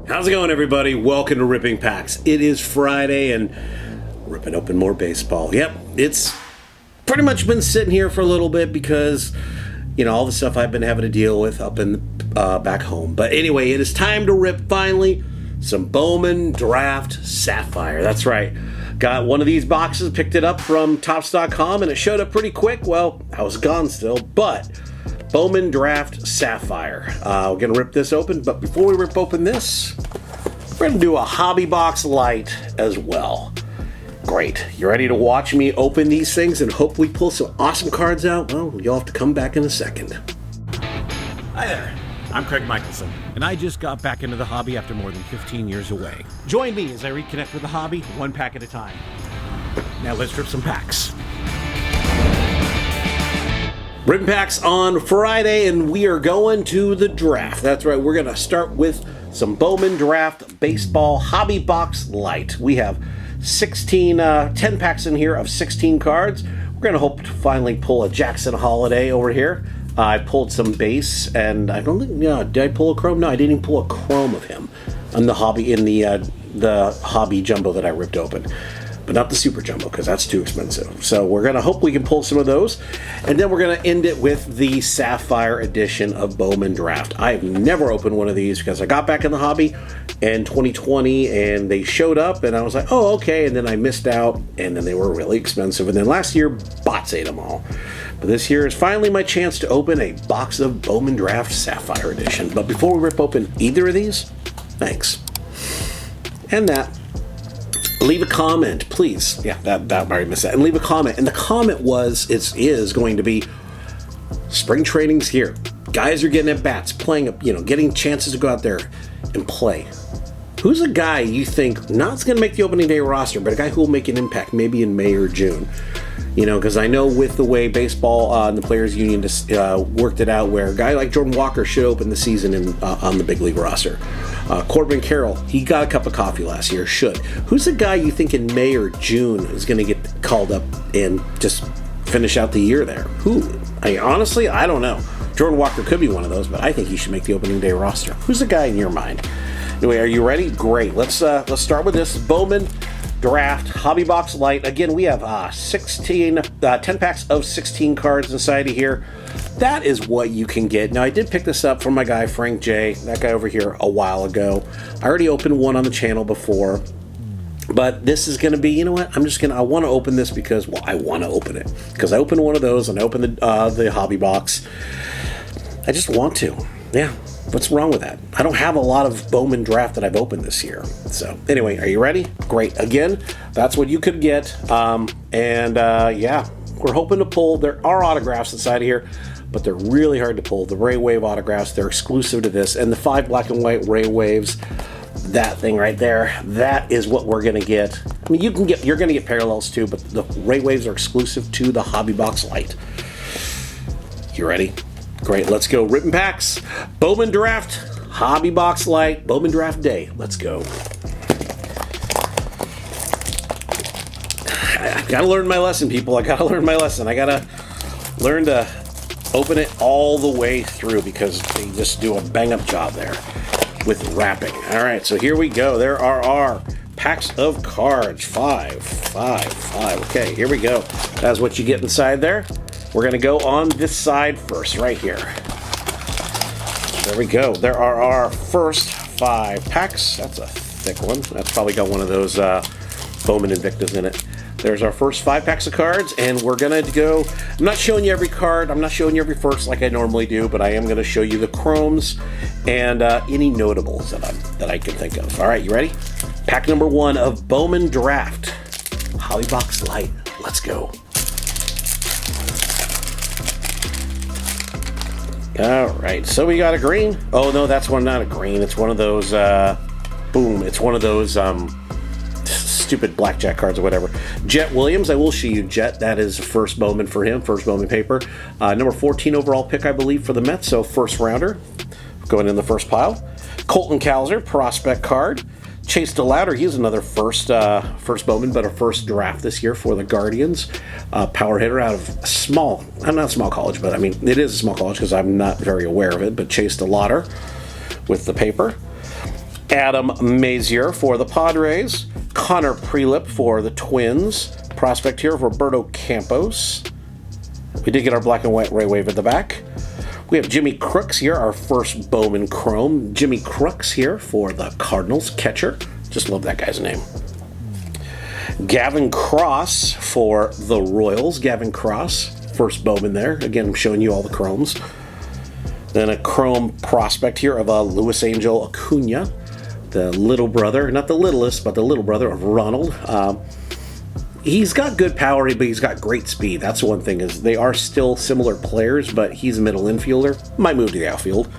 How's it going, everybody? Welcome to Ripping Packs. It is Friday and ripping open more baseball. Yep, it's pretty much been sitting here for a little bit because, you know, all the stuff I've been having to deal with up in back home. But anyway, it is time to rip finally some Bowman Draft Sapphire. That's right. Got one of these boxes, picked it up from Topps.com, and it showed up pretty quick. Well, I was gone still, but Bowman Draft Sapphire. We're going to rip this open, but before we rip open this, we're going to do a hobby box Lite as well. Great. You ready to watch me open these things and hopefully pull some awesome cards out? Well, you'll have to come back in a second. Hi there. I'm Craig Michelson, and I just got back into the hobby after more than 15 years away. Join me as I reconnect with the hobby, one pack at a time. Now let's rip some packs. Ripping Packs on Friday, and we are going to the draft. That's right, we're going to start with some Bowman Draft Baseball Hobby Box Lite. We have 10 packs in here of 16 cards. We're going to hope to finally pull a Jackson Holiday over here. I pulled some base, and I don't think, did I pull a chrome? No, I didn't even pull a chrome of him on the hobby, in the hobby jumbo that I ripped open. But not the super jumbo, because that's too expensive. So we're going to hope we can pull some of those. And then we're going to end it with the Sapphire edition of Bowman Draft. I've never opened one of these because I got back in the hobby in 2020 and they showed up and I was like, oh, okay. And then I missed out and then they were really expensive. And then last year, bots ate them all. But this year is finally my chance to open a box of Bowman Draft Sapphire edition. But before we rip open either of these, thanks. And that. Leave a comment, please. Yeah, that I already missed that. And leave a comment. And the comment is going to be spring training's here. Guys are getting at bats, playing, getting chances to go out there and play. Who's a guy you think not going to make the opening day roster, but a guy who will make an impact maybe in May or June? Because I know with the way baseball and the Players Union just worked it out, where a guy like Jordan Walker should open the season on the big league roster. Corbin Carroll, he got a cup of coffee last year, should. Who's the guy you think in May or June is going to get called up and just finish out the year there? Who? Honestly, I don't know. Jordan Walker could be one of those, but I think he should make the opening day roster. Who's the guy in your mind? Anyway, are you ready? Great. Let's start with this Bowman Draft Hobby Box Lite. Again, we have 10 packs of 16 cards inside of here. That is what you can get. Now, I did pick this up from my guy, Frank J., that guy over here, a while ago. I already opened one on the channel before, but this is going to be, you know what, I want to open this because, well, I want to open it. Because I opened one of those, and I opened the hobby box. I just want to. Yeah. What's wrong with that? I don't have a lot of Bowman Draft that I've opened this year. So anyway, are you ready? Great. Again, that's what you could get. Yeah, we're hoping to pull. There are autographs inside of here, but they're really hard to pull. The Ray Wave autographs, they're exclusive to this. And the 5 black and white Ray Waves, that thing right there, that is what we're going to get. I mean, you're going to get parallels too, but the Ray Waves are exclusive to the Hobby Box Lite. You ready? Great, let's go. Ripping Packs, Bowman Draft, Hobby Box Lite, Bowman Draft Day. Let's go. I gotta learn my lesson, people. I gotta learn my lesson. I gotta learn to open it all the way through because they just do a bang-up job there with wrapping. All right, so here we go. There are our packs of cards. 5. Okay, here we go. That's what you get inside there. We're going to go on this side first, right here. There we go. There are our first 5 packs. That's a thick one. That's probably got one of those Bowman Invictus in it. There's our first 5 packs of cards, and we're going to go... I'm not showing you every card. I'm not showing you every first like I normally do, but I am going to show you the chromes and any notables that I can think of. All right, you ready? Pack number 1 of Bowman Draft. Hobby Box Lite. Let's go. All right, so we got a green. Oh, no, that's not a green. It's one of those, it's one of those stupid blackjack cards or whatever. Jet Williams, I will show you Jet. That is first Bowman for him, first Bowman paper. Number 14 overall pick, I believe, for the Mets, so first rounder. Going in the first pile. Colton Cowser, prospect card. Chase DeLauder, he's another first Bowman, but a first draft this year for the Guardians. Power hitter out of not a small college, but I mean, it is a small college because I'm not very aware of it, but Chase DeLauder with the paper. Adam Mazier for the Padres. Connor Prelip for the Twins. Prospect here, Roberto Campos. We did get our black and white Ray Wave at the back. We have Jimmy Crooks here, our first Bowman Chrome. Jimmy Crooks here for the Cardinals, catcher. Just love that guy's name. Gavin Cross for the Royals. Gavin Cross, first Bowman there. Again, I'm showing you all the Chromes. Then a Chrome prospect here of Luis Angel Acuna, the little brother, not the littlest, but the little brother of Ronald. He's got good power, but he's got great speed. That's the one thing, is they are still similar players, but he's a middle infielder. Might move to the outfield.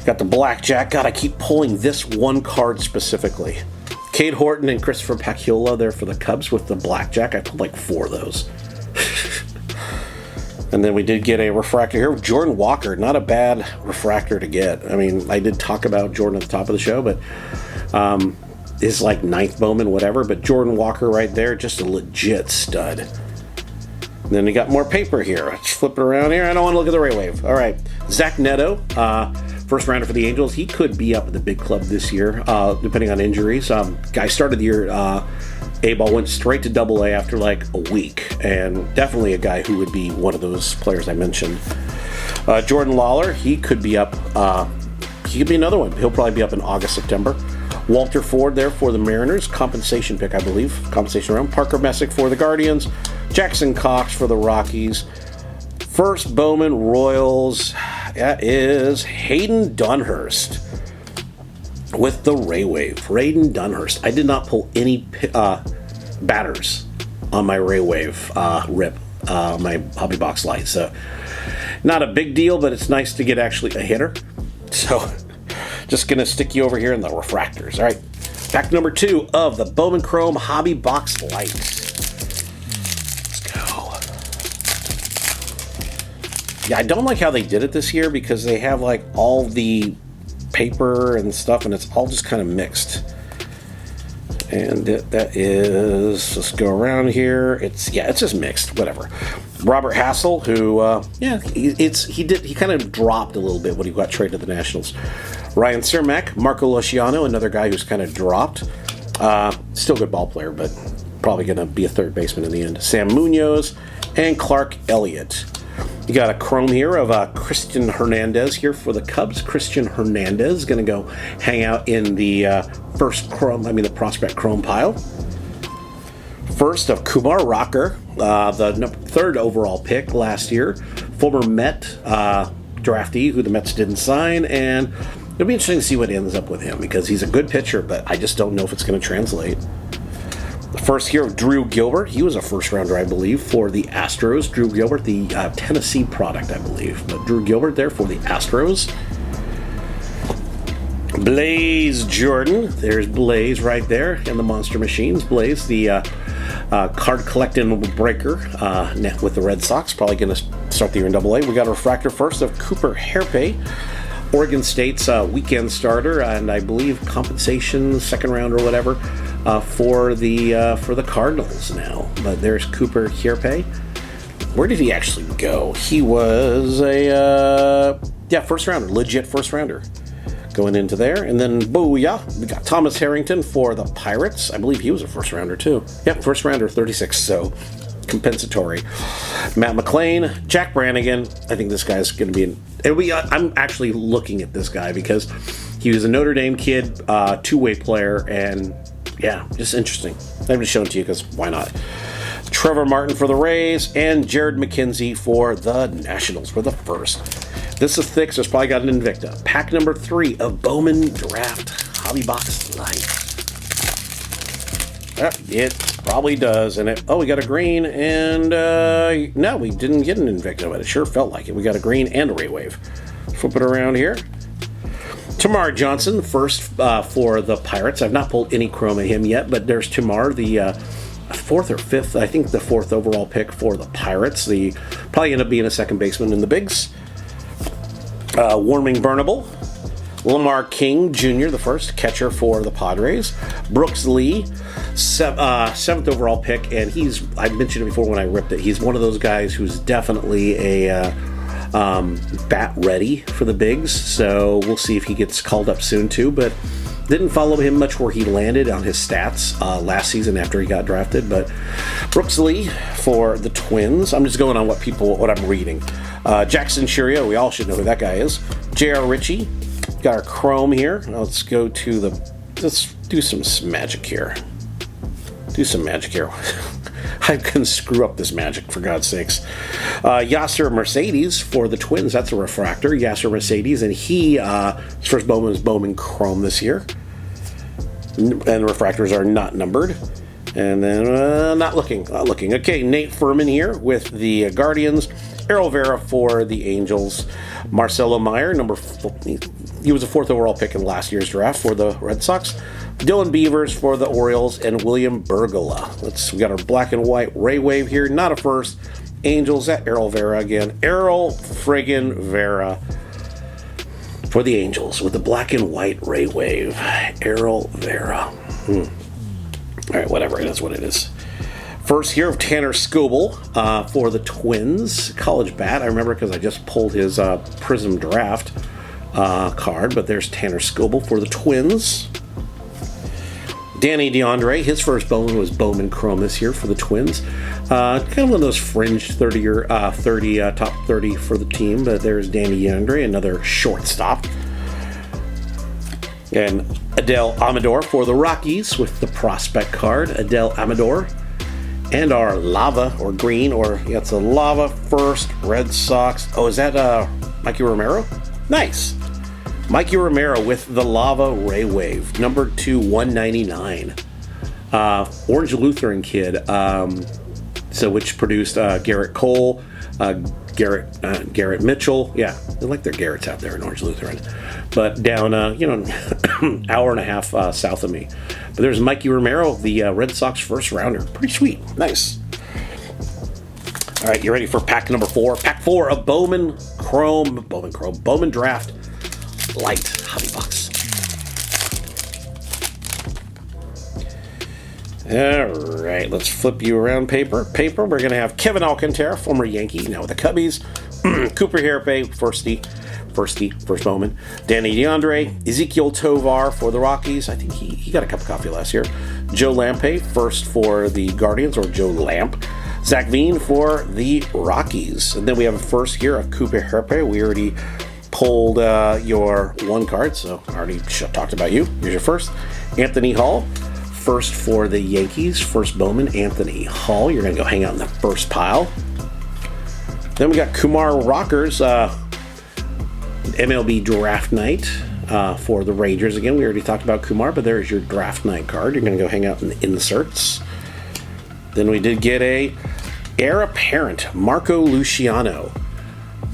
Got the Blackjack. God, I keep pulling this one card specifically. Cade Horton and Christopher Paciola there for the Cubs with the Blackjack. I pulled like 4 of those. And then we did get a refractor here. Jordan Walker, not a bad refractor to get. I mean, I did talk about Jordan at the top of the show, but is like 9th Bowman, whatever. But Jordan Walker right there, just a legit stud. And then we got more paper here. Let's flip it around here. I don't want to look at the Ray Wave. All right. Zach Neto, first rounder for the Angels. He could be up at the big club this year, depending on injuries. Guy started the year A-ball, went straight to Double-A after like a week, and definitely a guy who would be one of those players I mentioned. Jordan Lawler, he could be up. He could be another one. He'll probably be up in August, September. Walter Ford there for the Mariners, compensation pick, I believe, compensation round. Parker Messick for the Guardians. Jackson Cox for the Rockies. First Bowman Royals, that is Hayden Dunhurst with the Ray Wave. Hayden Dunhurst. I did not pull any batters on my Ray Wave rip, my Hobby Box Lite. So not a big deal, but it's nice to get actually a hitter. So just going to stick you over here in the refractors. All right, pack number 2 of the Bowman Chrome Hobby Box Lite. Let's go. Yeah, I don't like how they did it this year because they have like all the paper and stuff, and it's all just kind of mixed. And that is, let's go around here. It's just mixed. Whatever. Robert Hassel, who he kind of dropped a little bit when he got traded to the Nationals. Ryan Cermak, Marco Luciano, another guy who's kind of dropped. Still a good ball player, but probably going to be a third baseman in the end. Sam Munoz and Clark Elliott. You got a Chrome here of Christian Hernandez here for the Cubs. Christian Hernandez is going to go hang out in the the prospect Chrome pile. First of Kumar Rocker, the 3rd overall pick last year. Former Met draftee who the Mets didn't sign, and it'll be interesting to see what ends up with him because he's a good pitcher, but I just don't know if it's going to translate. The first here of Drew Gilbert. He was a first rounder, I believe, for the Astros. Drew Gilbert, the Tennessee product, I believe. But Drew Gilbert there for the Astros. Blaze Jordan. There's Blaze right there in the Monster Machines. Blaze, the card collecting breaker with the Red Sox. Probably going to start the year in Double-A. We got a refractor first of Cooper Herpay, Oregon State's weekend starter, and I believe compensation second round or whatever for the Cardinals now. But there's Cooper Herpay. Where did he actually go? He was a first rounder, legit first rounder. Going into there, and then booyah, we got Thomas Harrington for the Pirates. I believe he was a first rounder too. Yep, first rounder, 36, so compensatory. Matt McClain, Jack Brannigan. I think this guy's going to be I'm actually looking at this guy because he was a Notre Dame kid, two-way player, and yeah, just interesting. I'm just showing it to you because why not? Trevor Martin for the Rays, and Jared McKenzie for the Nationals. We're the first. This is thick, so it's probably got an Invicta. Pack number 3 of Bowman Draft Hobby Box Lite. It probably does. And we got a green, and no, we didn't get an Invicta, but it sure felt like it. We got a green and a Ray Wave. Flip it around here. Tamar Johnson, first for the Pirates. I've not pulled any chrome of him yet, but there's Tamar, the 4th or 5th, I think the 4th overall pick for the Pirates. Probably end up being a second baseman in the bigs. Warming Burnable, Lamar King Jr., the first catcher for the Padres. Brooks Lee, 7th overall pick, and I mentioned it before when I ripped it, he's one of those guys who's definitely a bat ready for the bigs, so we'll see if he gets called up soon too, but Didn't follow him much where he landed on his stats last season after he got drafted, but Brooks Lee for the Twins. I'm just going on what I'm reading. Jackson Churio, we all should know who that guy is. J.R. Ritchie, got our Chrome here. Let's go to let's do some magic here. I can screw up this magic, for God's sakes. Yasser Mercedes for the Twins. That's a refractor. Yasser Mercedes, and his first Bowman was Bowman Chrome this year. And refractors are not numbered. And then, not looking. Okay, Nate Furman here with the Guardians. Errol Vera for the Angels. Marcelo Meyer, he was a 4th overall pick in last year's draft for the Red Sox. Dylan Beavers for the Orioles, and William Bergola. We got our black and white Ray Wave here, not a first. Angels at Errol Vera again. Errol friggin' Vera for the Angels with the black and white Ray Wave. Errol Vera. All right, whatever, it is what it is. First here of Tanner Scoble for the Twins. College bat, I remember because I just pulled his Prism Draft card, but there's Tanner Scoble for the Twins. Danny DeAndre, his first Bowman was Bowman Chrome this year for the Twins. Kind of one of those fringe 30 top 30 for the team, but there's Danny DeAndre, another shortstop. And Adele Amador for the Rockies with the prospect card. Adele Amador. And our lava, or green, it's a lava first Red Sox. Oh, is that Mikey Romero? Nice. Mikey Romero with the lava Ray Wave, number 2/199. Orange Lutheran kid, which produced Garrett Cole, Garrett Mitchell. Yeah, they like their Garretts out there in Orange Lutheran. But down, hour and a half south of me. But there's Mikey Romero, the Red Sox first rounder. Pretty sweet. Nice. All right, you ready for pack number 4? Pack 4 of Bowman Draft Lite Hobby Box. All right, let's flip you around paper. We're going to have Kevin Alcantara, former Yankee, now with the Cubbies. Cooper Harape, first Bowman. Danny DeAndre, Ezekiel Tovar for the Rockies. I think he got a cup of coffee last year. Joe Lampe, first for the Guardians, or Joe Lamp. Zach Veen for the Rockies. And then we have a first here of Cooper Harape. We already pulled your one card, so I already talked about you. Here's your first. Anthony Hall, first for the Yankees. First Bowman, Anthony Hall. You're going to go hang out in the first pile. Then we got Kumar Rockers, MLB Draft Night for the Rangers. Again, we already talked about Kumar, but there's your Draft Night card. You're going to go hang out in the inserts. Then we did get a Heir Apparent, Marco Luciano.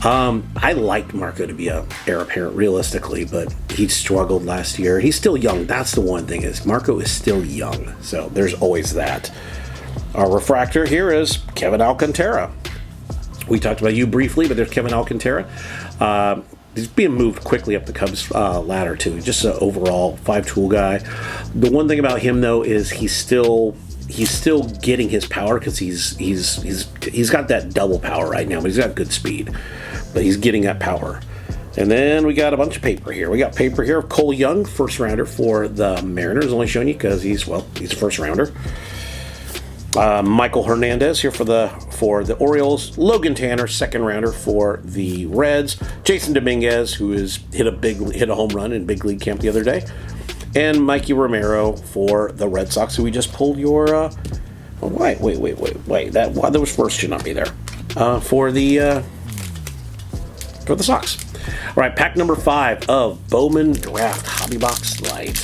I liked Marco to be a heir apparent realistically, but he struggled last year. He's still young. That's the one thing, is Marco is still young. So there's always that. Our refractor here is Kevin Alcantara. We talked about you briefly, but there's Kevin Alcantara. He's being moved quickly up the Cubs ladder too. Just an overall 5-tool guy. The one thing about him though is he's still getting his power, because he's got that double power right now, but he's got good speed. But he's getting that power. And then we got a bunch of paper here. We got paper here of Cole Young, first rounder for the Mariners. Only showing you because he's a first rounder. Michael Hernandez here for the Orioles. Logan Tanner, second rounder for the Reds. Jason Dominguez, who has hit a home run in big league camp the other day. And Mikey Romero for the Red Sox, who we just pulled your. Wait. That was first, should not be there. For the Sox. All right, pack number 5 of Bowman Draft Hobby Box Lite.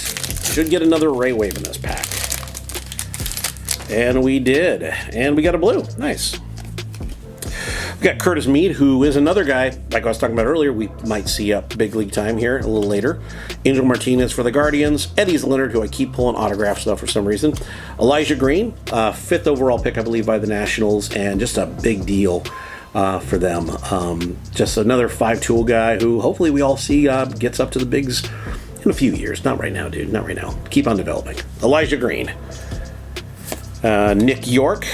Should get another Ray Wave in this pack. And we did. And we got a blue. Nice. We got Curtis Mead, who is another guy, like I was talking about earlier, we might see up big league time here a little later. Angel Martinez for the Guardians. Eddie's Leonard, who I keep pulling autographs stuff for some reason. Elijah Green, 5th overall pick, I believe, by the Nationals, and just a big deal for them. Just another 5-tool guy who hopefully we all see gets up to the bigs in a few years. Not right now, dude. Not right now. Keep on developing. Elijah Green. Nick York.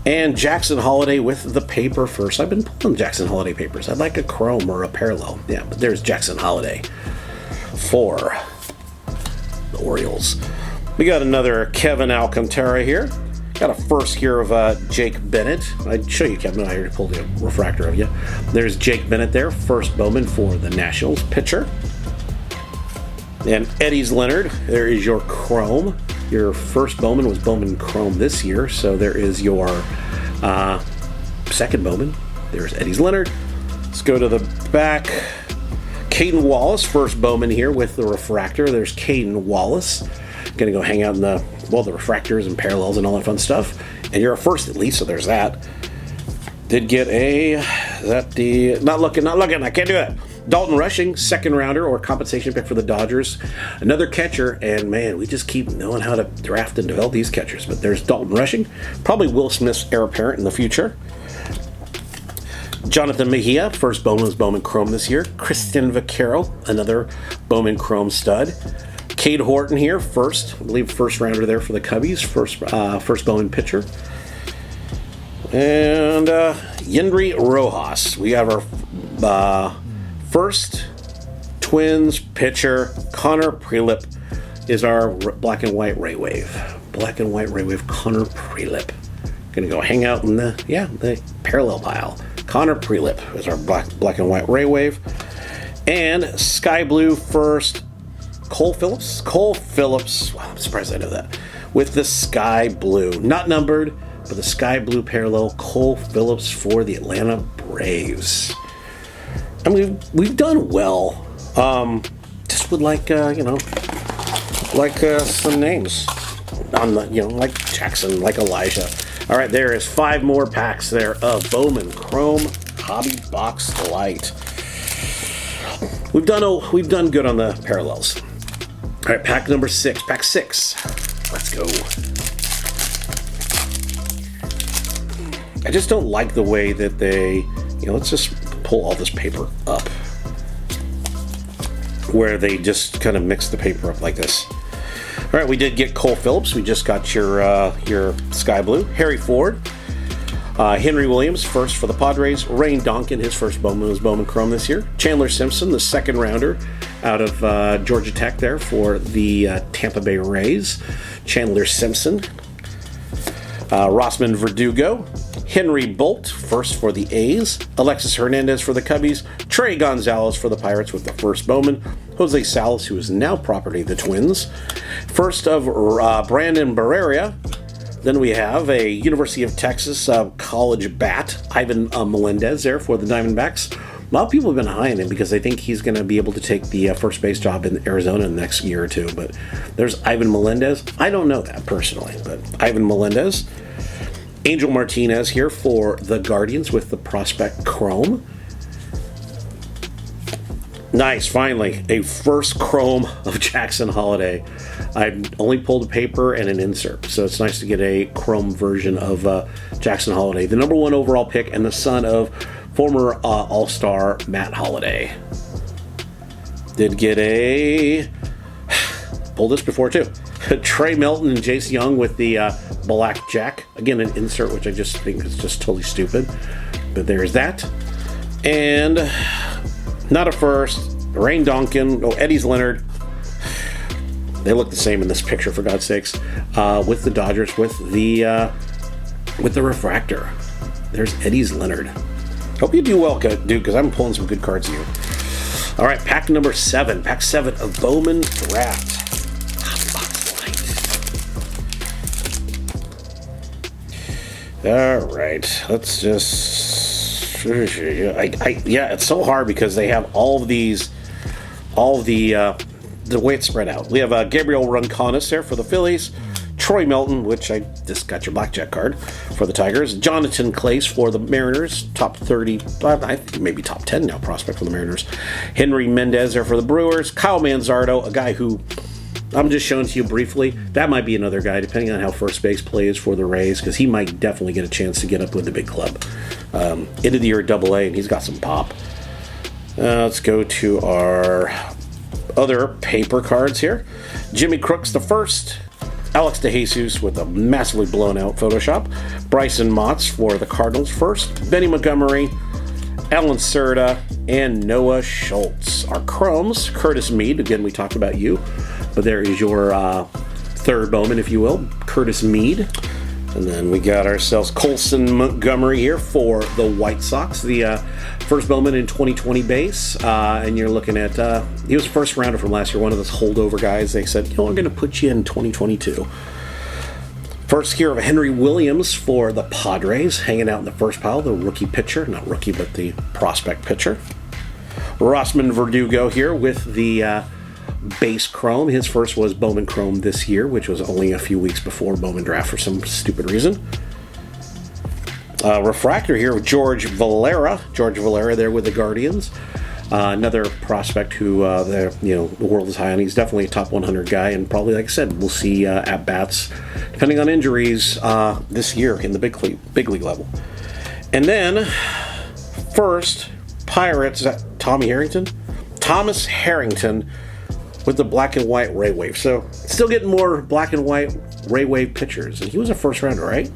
And Jackson Holiday with the paper first. I've been pulling Jackson Holiday papers. I'd like a chrome or a parallel. Yeah, but there's Jackson Holiday for Orioles. We got another Kevin Alcantara here. Got a first here of Jake Bennett. I'd show you Kevin. I already pulled the refractor of you. There's Jake Bennett there, first Bowman for the Nationals pitcher. And Eddie's Leonard, there is your Chrome. Your first Bowman was Bowman Chrome this year, so there is your second Bowman. There's Eddie's Leonard. Let's go to the back. Caden Wallace, first Bowman here with the refractor. There's Caden Wallace. Gonna go hang out in the refractors and parallels and all that fun stuff. And you're a first at least, so there's that. Did get not looking, I can't do it. Dalton Rushing, second rounder or compensation pick for the Dodgers. Another catcher, and man, we just keep knowing how to draft and develop these catchers. But there's Dalton Rushing, probably Will Smith's heir apparent in the future. Jonathan Mejia, first Bowman was Bowman Chrome this year. Kristen Vaquero, another Bowman Chrome stud. Cade Horton here, first, I believe first rounder there for the Cubbies, first Bowman pitcher. And Yendry Rojas. We have our first Twins pitcher. Connor Prelip is our black and white Ray Wave. Black and white Ray Wave, Connor Prelip. Gonna go hang out in the parallel pile. Connor Prelip is our black and white Ray Wave. And Sky Blue first, Cole Phillips. Wow, I'm surprised I know that. With the Sky Blue. Not numbered, but the Sky Blue parallel, Cole Phillips for the Atlanta Braves. I mean, we've done well. Just would like, some names. On the, like Jackson, like Elijah. All right, there is 5 more packs there of Bowman Chrome Hobby Box Lite. We've done good on the parallels. All right, pack number 6. Pack 6. Let's go. I just don't like the way that they, let's just pull all this paper up. Where they just kind of mix the paper up like this. All right, we did get Cole Phillips. We just got your Sky Blue. Harry Ford. Henry Williams, first for the Padres. Rain Donkin, his first Bowman was Bowman Chrome this year. Chandler Simpson, the second rounder out of Georgia Tech there for the Tampa Bay Rays. Chandler Simpson. Rossman Verdugo. Henry Bolt, first for the A's. Alexis Hernandez for the Cubbies. Trey Gonzalez for the Pirates with the first Bowman. Jose Salas, who is now property of the Twins. First of Brandon Barreria. Then we have a University of Texas college bat, Ivan Melendez there for the Diamondbacks. A lot of people have been high on him because they think he's going to be able to take the first base job in Arizona in the next year or two. But there's Ivan Melendez. I don't know that personally, but Ivan Melendez. Angel Martinez here for the Guardians with the Prospect Chrome. Nice, finally, a first Chrome of Jackson Holiday. I only pulled a paper and an insert, so it's nice to get a Chrome version of Jackson Holiday, the number 1 overall pick and the son of former All-Star Matt Holliday. Did get pulled this before too. Trey Melton and Jace Young with the Blackjack. Again, an insert, which I just think is just totally stupid. But there's that. And not a first. Rain Donkin. Eddie's Leonard. They look the same in this picture, for God's sakes. With the Dodgers, with the refractor. There's Eddie's Leonard. Hope you do well, dude, because I'm pulling some good cards here. All right, pack number 7. Pack 7 of Bowman Draft. All right, let's just. Yeah, it's so hard because they have all the way it's spread out. We have Gabriel Ronconis there for the Phillies, Troy Melton, which I just got your blackjack card for the Tigers, Jonathan Clace for the Mariners, top 30, I think maybe top 10 now prospect for the Mariners, Henry Mendez there for the Brewers, Kyle Manzardo, a guy who I'm just showing to you briefly. That might be another guy, depending on how first base plays for the Rays, because he might definitely get a chance to get up with the big club. End of the year at AA, and he's got some pop. Let's go to our other paper cards here. Jimmy Crooks the first. Alex DeJesus with a massively blown out Photoshop. Bryson Motts for the Cardinals first. Benny Montgomery, Alan Serta, and Noah Schultz. Our Chromes, Curtis Mead, again we talked about you. But there is your third Bowman, if you will, Curtis Mead. And then we got ourselves Colson Montgomery here for the White Sox, the first Bowman in 2020 base. And you're looking at, he was a first rounder from last year, one of those holdover guys. They said, I'm going to put you in 2022. First here of Henry Williams for the Padres, hanging out in the first pile, the rookie pitcher, not rookie, but the prospect pitcher. Rossman Verdugo here with the base chrome. His first was Bowman Chrome this year, which was only a few weeks before Bowman Draft for some stupid reason. Refractor here with George Valera. George Valera there with the Guardians. Another prospect who the world is high on. He's definitely a top 100 guy, and probably, like I said, we'll see at bats, depending on injuries, this year in the big league level. And then first Pirates, is that Tommy Harrington? Thomas Harrington with the black and white Ray Wave. So still getting more black and white Ray Wave pitchers. And he was a first rounder, right?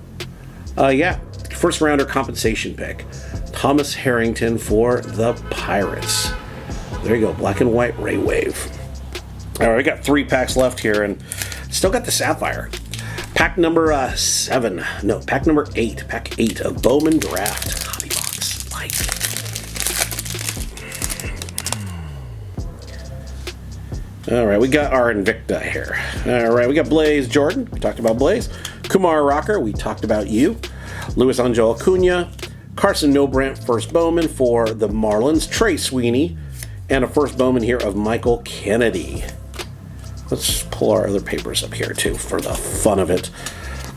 Yeah, first rounder compensation pick. Thomas Harrington for the Pirates. There you go, black and white Ray Wave. All right, we got 3 packs left here, and still got the Sapphire. Pack number 8. Pack 8 of Bowman Draft Hobby Box Lite. All right, we got our Invicta here. All right, we got Blaze Jordan. We talked about Blaze. Kumar Rocker. We talked about you. Luis Angel Acuna. Carson Nobrandt, first Bowman for the Marlins. Trey Sweeney. And a first Bowman here of Michael Kennedy. Let's pull our other papers up here, too, for the fun of it.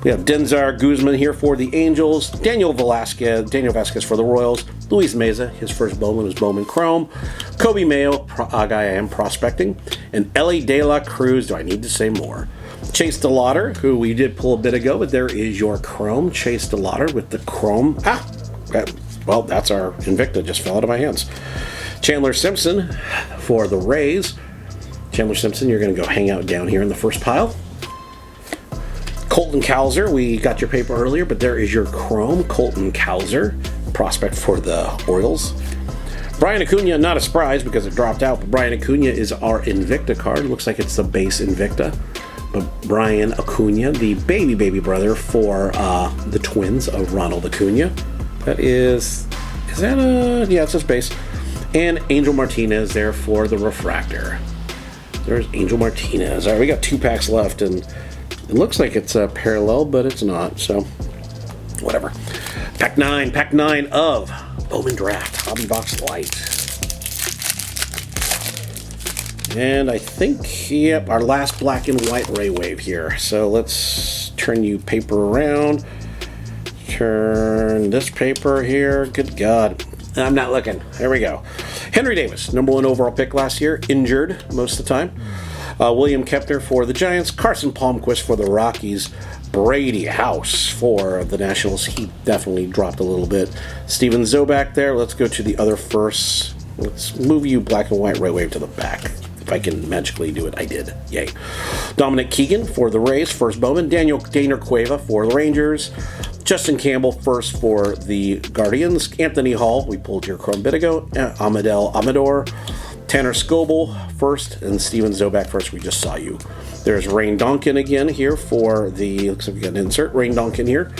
We have Denzar Guzman here for the Angels. Daniel Vasquez for the Royals. Luis Meza, his first Bowman was Bowman Chrome. Kobe Mayo, a guy I am prospecting. And Ellie De La Cruz, do I need to say more? Chase DeLauder, who we did pull a bit ago, but there is your Chrome. Chase DeLauder with the Chrome. Well, that's our Invicta, just fell out of my hands. Chandler Simpson for the Rays. Chandler Simpson, you're going to go hang out down here in the first pile. Colton Cowser, we got your paper earlier, but there is your Chrome. Colton Cowser, prospect for the Orioles. Brian Acuna, not a surprise because it dropped out, but Brian Acuna is our Invicta card. Looks like it's the base Invicta. But Brian Acuna, the baby brother for the twins of Ronald Acuna. That is it's his base. And Angel Martinez there for the refractor. There's Angel Martinez. All right, we got 2 packs left, and it looks like it's parallel, but it's not, so whatever. Pack 9 of Bowman Draft Hobby Box Lite. And I think, yep, our last black and white Ray Wave here. So let's turn you paper around. Turn this paper here. Good God. I'm not looking. There we go. Henry Davis, number 1 overall pick last year, injured most of the time. William Kepner for the Giants. Carson Palmquist for the Rockies. Brady House for the Nationals. He definitely dropped a little bit. Steven Zobak there. Let's go to the other first. Let's move you black and white Ray Wave to the back. If I can magically do it, I did. Yay. Dominic Keegan for the Rays, first Bowman. Daniel Cueva for the Rangers. Justin Campbell first for the Guardians. Anthony Hall, we pulled your Chrome bit ago. Amadel Amador. Tanner Scoble first, and Steven Zobak first. We just saw you. There's Rain Donkin again here for the, looks like we got an insert. Rain Donkin here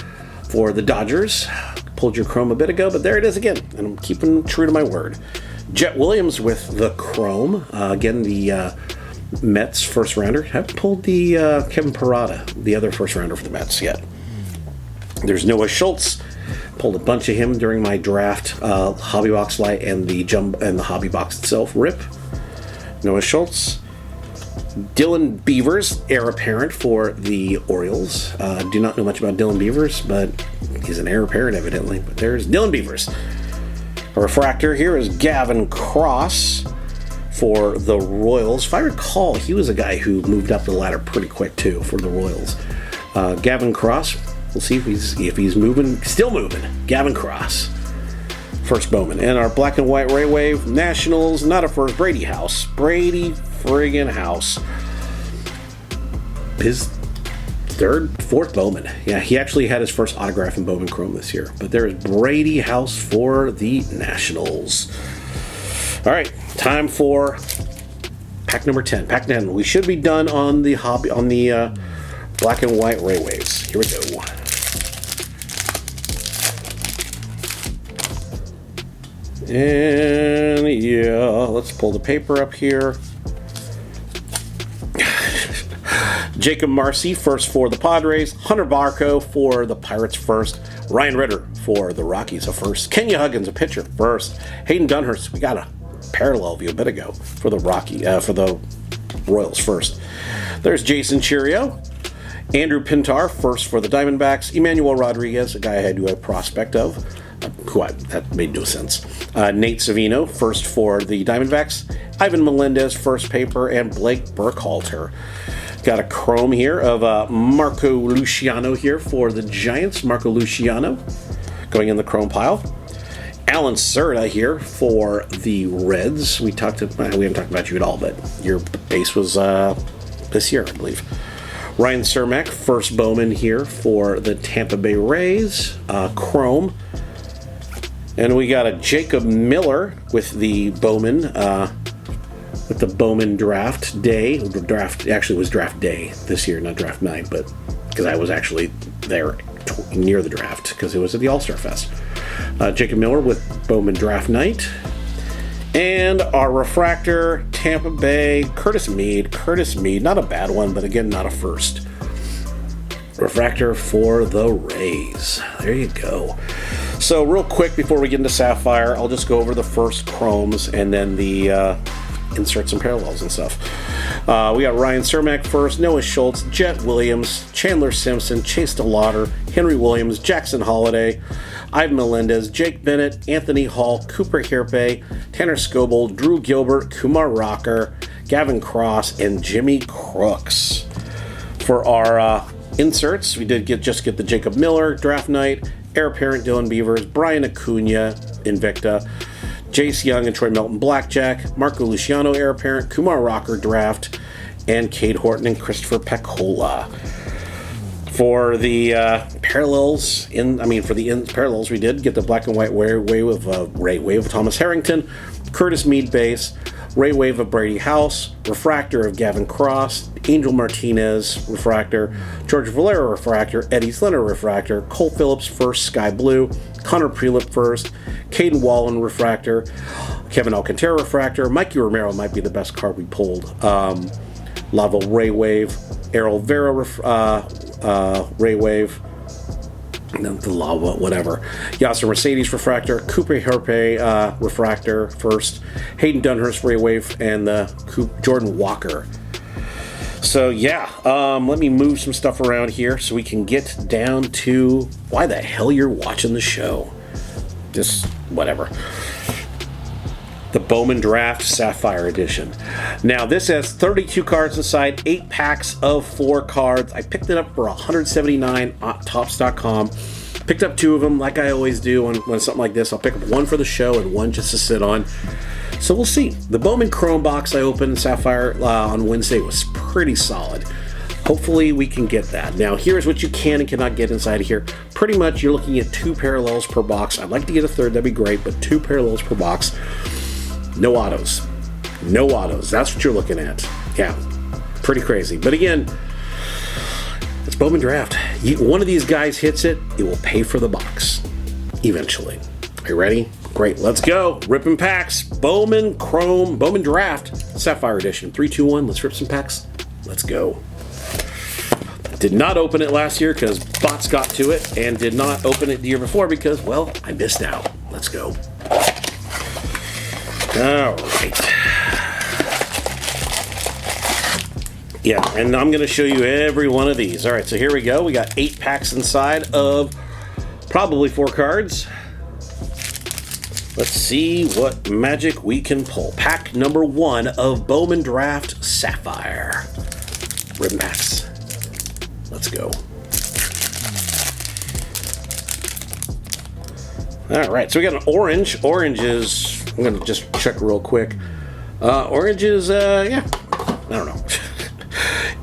for the Dodgers. Pulled your Chrome a bit ago, but there it is again. And I'm keeping true to my word. Jet Williams with the Chrome. Again, the Mets first rounder. Haven't pulled the Kevin Parada, the other first rounder for the Mets yet. There's Noah Schultz. Pulled a bunch of him during my draft, Hobby Box Lite and the Hobby Box itself. RIP. Noah Schultz. Dylan Beavers, heir apparent for the Orioles. Do not know much about Dylan Beavers, but he's an heir apparent evidently. But there's Dylan Beavers. A refractor here is Gavin Cross for the Royals. If I recall, he was a guy who moved up the ladder pretty quick too for the Royals. Gavin Cross. We'll see if he's moving, still moving. Gavin Cross, first Bowman. And our black and white Ray Wave Nationals, not a first, Brady House. Brady friggin' House. His fourth Bowman. Yeah, he actually had his first autograph in Bowman Chrome this year. But there is Brady House for the Nationals. All right, time for Pack number 10. Pack 10. We should be done on the hobby, on the black and white Ray Waves. Here we go. And yeah, let's pull the paper up here. Jacob Marcy first for the Padres. Hunter Barco for the Pirates first. Ryan Ritter for the Rockies a first. Kenya Huggins a pitcher first. Hayden Dunhurst, we got a parallel view a bit ago for the Royals first. There's Jason Chirio. Andrew Pintar first for the Diamondbacks. Emmanuel Rodriguez, a guy I had a prospect of. That made no sense. Nate Savino first for the Diamondbacks. Ivan Melendez first paper, and Blake Burkhalter. Got a chrome here of Marco Luciano here for the Giants. Marco Luciano going in the chrome pile. Alan Serta here for the Reds. We haven't talked about you at all, but your base was this year, I believe. Ryan Cermak, first Bowman here for the Tampa Bay Rays. Chrome. And we got a Jacob Miller with the Bowman, draft day. Actually, it was draft day this year, not draft night, but because I was actually there near the draft because it was at the All-Star Fest. Jacob Miller with Bowman draft night. And our refractor, Tampa Bay, Curtis Mead, not a bad one, but again, not a first. Refractor for the Rays. There you go. So real quick before we get into Sapphire, I'll just go over the first chromes and then the inserts and parallels and stuff. We got Ryan Cermak first, Noah Schultz, Jet Williams, Chandler Simpson, Chase DeLauder, Henry Williams, Jackson Holiday, Ivan Melendez, Jake Bennett, Anthony Hall, Cooper Hirpe, Tanner Scobold, Drew Gilbert, Kumar Rocker, Gavin Cross, and Jimmy Crooks. For our inserts, we did just get the Jacob Miller draft night, heir apparent Dylan Beavers, Brian Acuna, Invicta, Jace Young and Troy Melton Blackjack, Marco Luciano heir apparent, Kumar Rocker draft, and Cade Horton and Christopher Pecola. For the parallels, parallels, we did get the black and white Ray Wave of Thomas Harrington, Curtis Mead base, Ray Wave of Brady House, refractor of Gavin Cross, Angel Martinez refractor, George Valera refractor, Eddie Slender refractor, Cole Phillips first Sky Blue, Connor Prelip first, Caden Wallen refractor, Kevin Alcantara refractor, Mikey Romero might be the best card we pulled, Lava Ray Wave, Errol Vera Ray Wave, the lava, whatever. Yasser Mercedes refractor, Cooper Herpe refractor first, Hayden Dunhurst Ray Wave, and the Jordan Walker. So yeah, let me move some stuff around here so we can get down to why the hell you're watching the show. Just whatever. The Bowman Draft Sapphire Edition. Now, this has 32 cards inside, 8 packs of 4 cards. I picked it up for $179 at Topps.com. Picked up 2 of them, like I always do when something like this. I'll pick up 1 for the show and 1 just to sit on. So we'll see. The Bowman Chrome box I opened Sapphire on Wednesday was pretty solid. Hopefully we can get that. Now, here's what you can and cannot get inside of here. Pretty much you're looking at 2 parallels per box. I'd like to get a third, that'd be great, but 2 parallels per box. No autos. No autos. That's what you're looking at. Yeah, pretty crazy. But again, it's Bowman Draft. One of these guys hits it, it will pay for the box. Eventually. Are you ready? Great. Let's go. Ripping packs. Bowman Chrome. Bowman Draft. Sapphire Edition. 3, 2, 1. Let's rip some packs. Let's go. Did not open it last year because bots got to it, and did not open it the year before because, well, I missed out. Let's go. All right. Yeah, and I'm going to show you every one of these. All right, so here we go. We got 8 packs inside of probably 4 cards. Let's see what magic we can pull. Pack number 1 of Bowman Draft Sapphire. Ribbon packs. Let's go. All right, so we got an orange. Orange is, I'm going to just check real quick. Orange is, yeah, I don't know.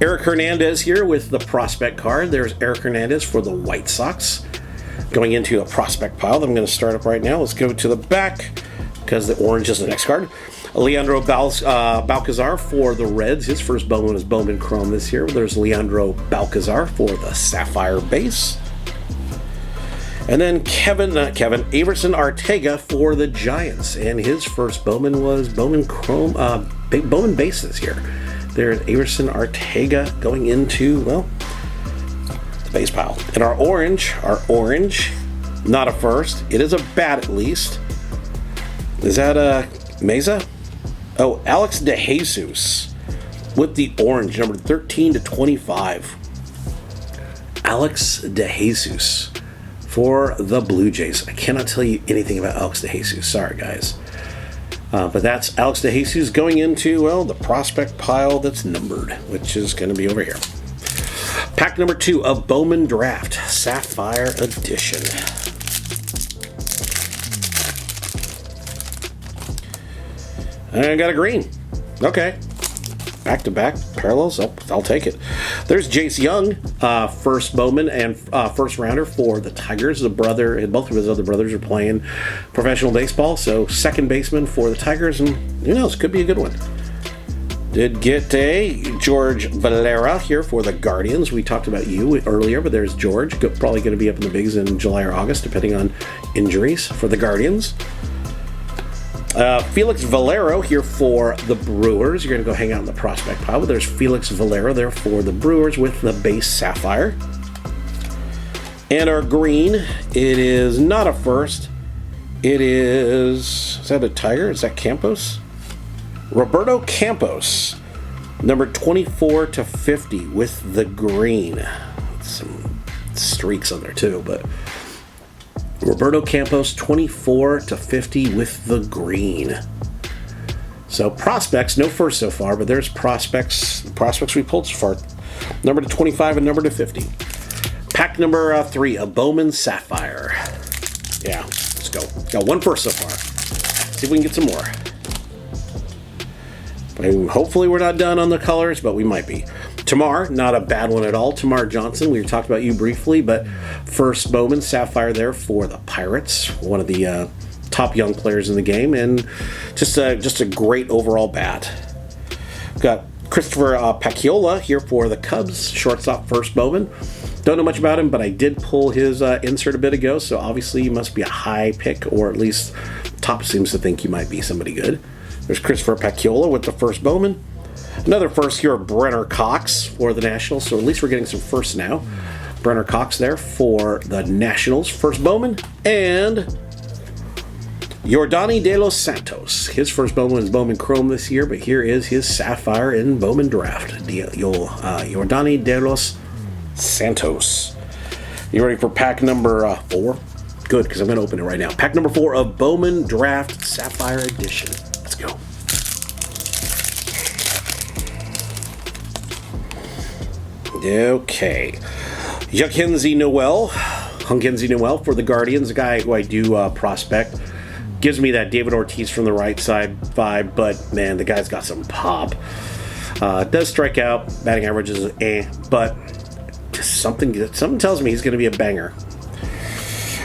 Eric Hernandez here with the prospect card. There's Eric Hernandez for the White Sox. Going into a prospect pile that I'm going to start up right now. Let's go to the back because the orange is the next card. Leandro Balcazar for the Reds. His first Bowman is Bowman Chrome this year. There's Leandro Balcazar for the Sapphire base. And then Averson Arteaga for the Giants, and his first Bowman was Bowman Chrome, Bowman base this year. There's Averson Arteaga going into, well, the base pile. And our orange, not a first. It is a bat at least. Is that a Mesa? Oh, Alex DeJesus with the orange, number 13/25. Alex DeJesus for the Blue Jays. I cannot tell you anything about Alex DeJesus. Sorry, guys. But that's Alex DeJesus going into, well, the prospect pile that's numbered, which is going to be over here. Pack number 2 of Bowman Draft, Sapphire Edition. I got a green. Okay. Back-to-back parallels. I'll take it. There's Jace Young, first Bowman and first rounder for the Tigers. The brother and both of his other brothers are playing professional baseball, so second baseman for the Tigers, and who knows, could be a good one. Did get a George Valera here for the Guardians. We talked about you earlier, but there's George. Probably going to be up in the bigs in July or August, depending on injuries for the Guardians. Felix Valero here for the Brewers. You're going to go hang out in the prospect pile, but there's Felix Valero there for the Brewers with the base Sapphire. And our green, it is not a first. It is that a Tiger? Is that Campos? Roberto Campos, number 24/50 with the green. Some streaks on there too, but Roberto Campos, 24/50 with the green. So prospects, no first so far, but there's prospects. The prospects we pulled so far, number to 25 and number to 50. Pack number 3, a Bowman Sapphire. Yeah, let's go. Got one first so far. See if we can get some more. And hopefully we're not done on the colors, but we might be. Tamar, not a bad one at all. Tamar Johnson, we talked about you briefly, but first Bowman Sapphire there for the Pirates, one of the top young players in the game, and just a great overall bat. We've got Christopher Pacchiola here for the Cubs, shortstop first Bowman. Don't know much about him, but I did pull his insert a bit ago, so obviously he must be a high pick, or at least Top seems to think he might be somebody good. There's Christopher Pacchiola with the first Bowman. Another first here, Brenner Cox for the Nationals, so at least we're getting some firsts now. Brenner Cox there for the Nationals, first Bowman. And Yordany De Los Santos. His first Bowman is Bowman Chrome this year, but here is his Sapphire in Bowman Draft. Yordany De Los Santos. You ready for pack number 4? Good, because I'm going to open it right now. Pack number 4 of Bowman Draft Sapphire Edition. Let's go. Okay. Hunkenzie Noel for the Guardians, a guy who I do prospect. Gives me that David Ortiz from the right side vibe, but man, the guy's got some pop. Does strike out, batting average is but just something tells me he's going to be a banger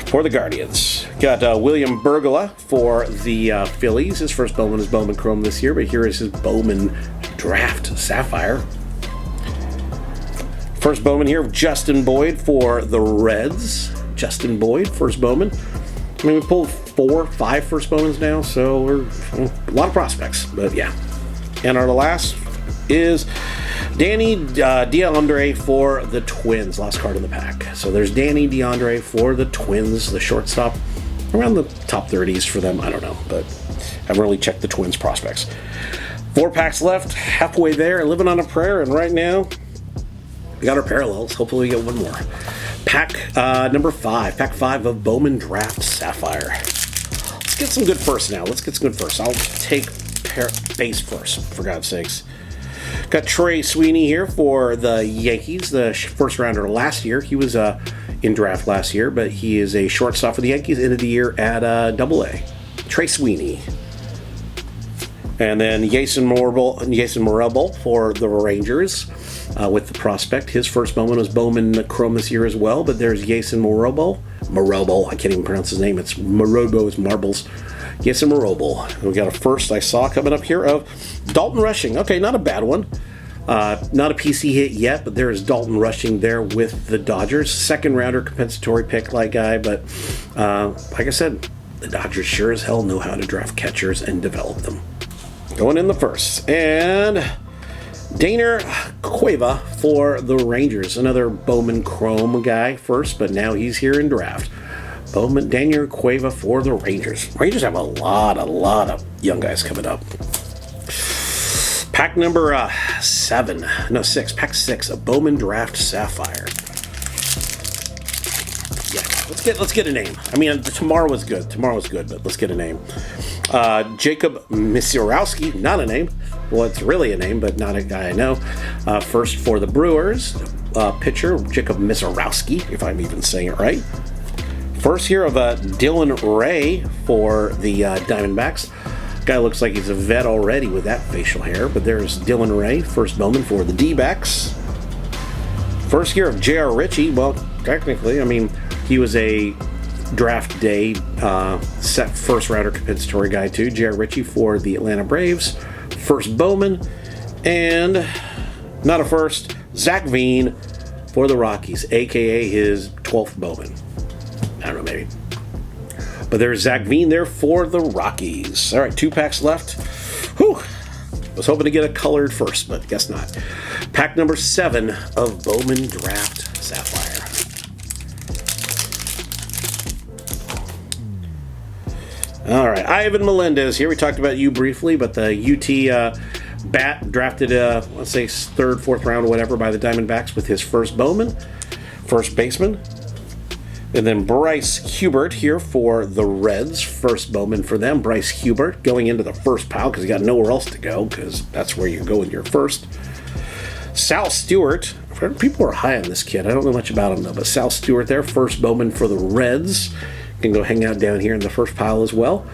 for the Guardians. Got William Bergola for the Phillies. His first Bowman is Bowman Chrome this year, but here is his Bowman Draft Sapphire. First Bowman here, Justin Boyd for the Reds. Justin Boyd, first Bowman. I mean, we pulled 4, 5 first Bowmans now, so we're a lot of prospects, but yeah. And our last is Danny DeAndre for the Twins. Last card in the pack. So there's Danny DeAndre for the Twins, the shortstop. Around the top 30s for them, I don't know, but I haven't really checked the Twins prospects. 4 packs left, halfway there, living on a prayer, and right now, we got our parallels. Hopefully we get one more. Pack number 5. Pack 5 of Bowman Draft Sapphire. Let's get some good firsts now. I'll take base first, for God's sakes. Got Trey Sweeney here for the Yankees, the first rounder last year. He was in draft last year, but he is a shortstop for the Yankees, end of the year at AA. Trey Sweeney. And then Jason Morable for the Rangers with the prospect. His first Bowman was Bowman Chrome this year as well, but there's Jason Morable. I can't even pronounce his name. It's Morobo's Marbles. Get some Roble. We got a first I saw coming up here of Dalton Rushing. Okay, not a bad one. Not a PC hit yet, but there is Dalton Rushing there with the Dodgers. Second rounder compensatory pick like guy, but like I said, the Dodgers sure as hell know how to draft catchers and develop them. Going in the first. And Daner Cueva for the Rangers. Another Bowman Chrome guy first, but now he's here in draft. Bowman, Daner Cueva for the Rangers. Rangers have a lot of young guys coming up. Pack number 6. Pack 6 of Bowman Draft Sapphire. Yeah, let's get a name. I mean, tomorrow was good, but let's get a name. Jacob Misirowski, not a name. Well, it's really a name, but not a guy I know. First for the Brewers, pitcher Jacob Misirowski, if I'm even saying it right. First here of Dylan Ray for the Diamondbacks. Guy looks like he's a vet already with that facial hair, but there's Dylan Ray, first Bowman for the D-backs. First year of J.R. Ritchie. Well, technically, I mean, he was a draft day set first rounder compensatory guy too. J.R. Ritchie for the Atlanta Braves, first Bowman, and not a first, Zach Veen for the Rockies, aka his 12th Bowman. I don't know, maybe. But there's Zach Veen there for the Rockies. All right, 2 packs left. Whew. Was hoping to get a colored first, but guess not. Pack number 7 of Bowman Draft Sapphire. All right, Ivan Melendez here. We talked about you briefly, but the UT bat drafted, let's say, 3rd, 4th round, or whatever, by the Diamondbacks with his first Bowman, first baseman. And then Bryce Hubert here for the Reds. First Bowman for them. Bryce Hubert going into the first pile because he got nowhere else to go because that's where you go with your first. Sal Stewart. People are high on this kid. I don't know much about him though, but Sal Stewart there. First Bowman for the Reds. Can go hang out down here in the first pile as well.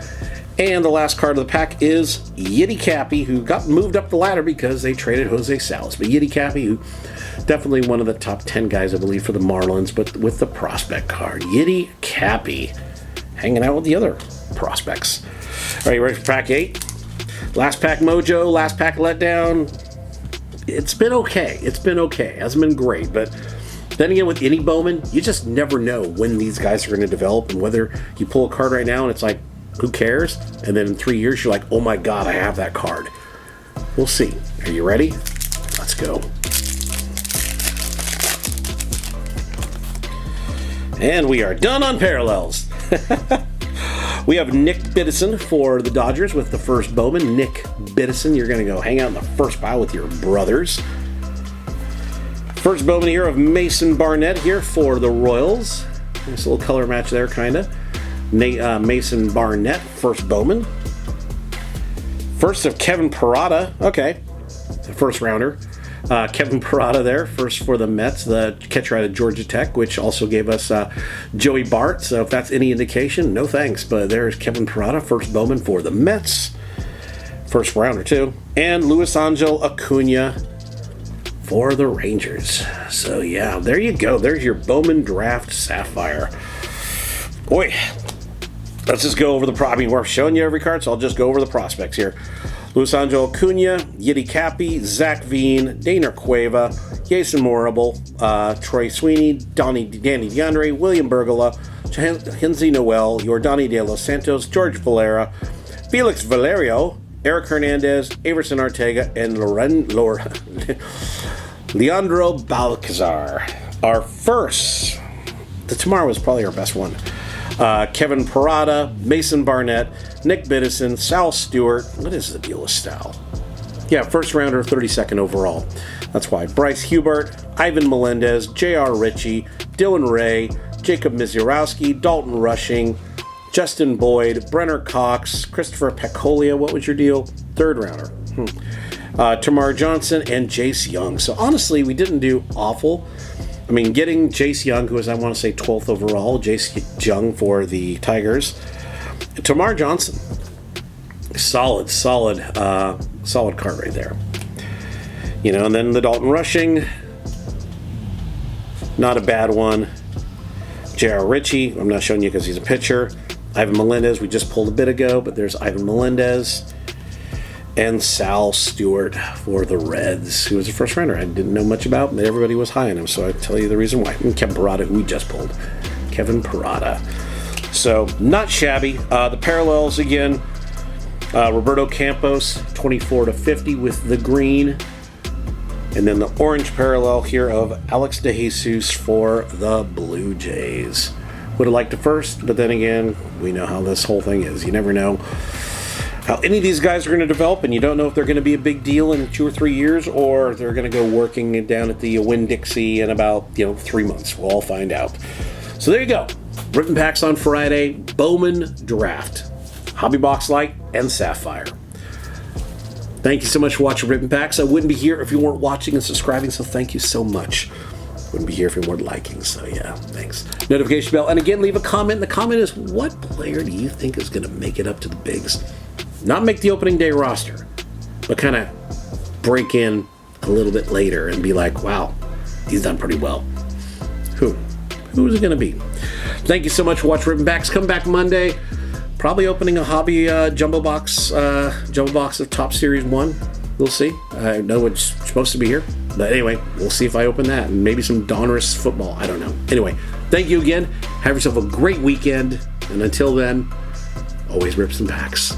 And the last card of the pack is Yiddy Cappy, who got moved up the ladder because they traded Jose Salas. But Yiddy Cappy, who definitely one of the top 10 guys, I believe, for the Marlins, but with the prospect card. Yiddy Cappy, hanging out with the other prospects. All right, you ready for pack 8? Last pack mojo, last pack letdown. It's been okay. It hasn't been great, but then again, with any Bowman, you just never know when these guys are going to develop and whether you pull a card right now and it's like, who cares? And then in 3 years, you're like, oh my God, I have that card. We'll see. Are you ready? Let's go. And we are done on parallels. We have Nick Biddison for the Dodgers with the first Bowman. Nick Biddison, you're going to go hang out in the first pile with your brothers. First Bowman here of Mason Barnett here for the Royals. Nice little color match there, kind of. Mason Barnett, first Bowman. First of Kevin Parada. Okay, the first rounder. Kevin Parada there, first for the Mets, the catcher out of Georgia Tech, which also gave us Joey Bart. So if that's any indication, no thanks. But there's Kevin Parada, first Bowman for the Mets. First rounder, too. And Luis Angel Acuna for the Rangers. So, yeah, there you go. There's your Bowman Draft Sapphire. Boy, let's just go over the I mean, we're showing you every card, so I'll just go over the prospects here. Luis Angel Acuna, Yiddy Cappy, Zach Veen, Daner Cueva, Jason Morrible, Troy Sweeney, Danny DeAndre, William Bergola, Henzi Noel, Yordani De Los Santos, George Valera, Felix Valerio, Eric Hernandez, Averson Ortega, and Leandro Balcazar. Our first, tomorrow was probably our best one. Kevin Parada, Mason Barnett, Nick Biddison, Sal Stewart. What is the deal with Sal? Yeah, first rounder, 32nd overall. That's why. Bryce Hubert, Ivan Melendez, J.R. Ritchie, Dylan Ray, Jacob Misirowski, Dalton Rushing, Justin Boyd, Brenner Cox, Christopher Pecolia. What was your deal? Third rounder. Tamar Johnson, and Jace Young. So honestly, we didn't do awful. I mean, getting Jace Young, who is, I want to say, 12th overall, Jace Young for the Tigers. Tamar Johnson, solid card right there. You know, and then the Dalton Rushing, not a bad one. J.R. Ritchie, I'm not showing you because he's a pitcher. Ivan Melendez, we just pulled a bit ago, but there's Ivan Melendez and Sal Stewart for the Reds, who was a first runner I didn't know much about, but everybody was high on him, so I tell you the reason why. And Kevin Parada, who we just pulled. Kevin Parada. So, not shabby. The parallels again, Roberto Campos, 24/50 with the green. And then the orange parallel here of Alex DeJesus for the Blue Jays. Would have liked it first, but then again, we know how this whole thing is. You never know how any of these guys are going to develop, and you don't know if they're going to be a big deal in 2 or 3 years, or they're going to go working down at the Winn-Dixie in about 3 months. We'll all find out. So there you go. Ripping packs on Friday. Bowman draft. Hobby Box Lite and Sapphire. Thank you so much for watching Ripping Packs. I wouldn't be here if you weren't watching and subscribing, so thank you so much. Wouldn't be here if you weren't liking, so yeah, thanks. Notification bell, and again, leave a comment. The comment is, what player do you think is going to make it up to the bigs? Not make the opening day roster, but kind of break in a little bit later and be like, wow, he's done pretty well. Who's it going to be? Thank you so much for watching Ripping Packs. Come back Monday. Probably opening a hobby jumbo box of Top Series 1. We'll see. I know it's supposed to be here. But anyway, we'll see if I open that. And maybe some Donruss football. I don't know. Anyway, thank you again. Have yourself a great weekend. And until then, always rip some packs.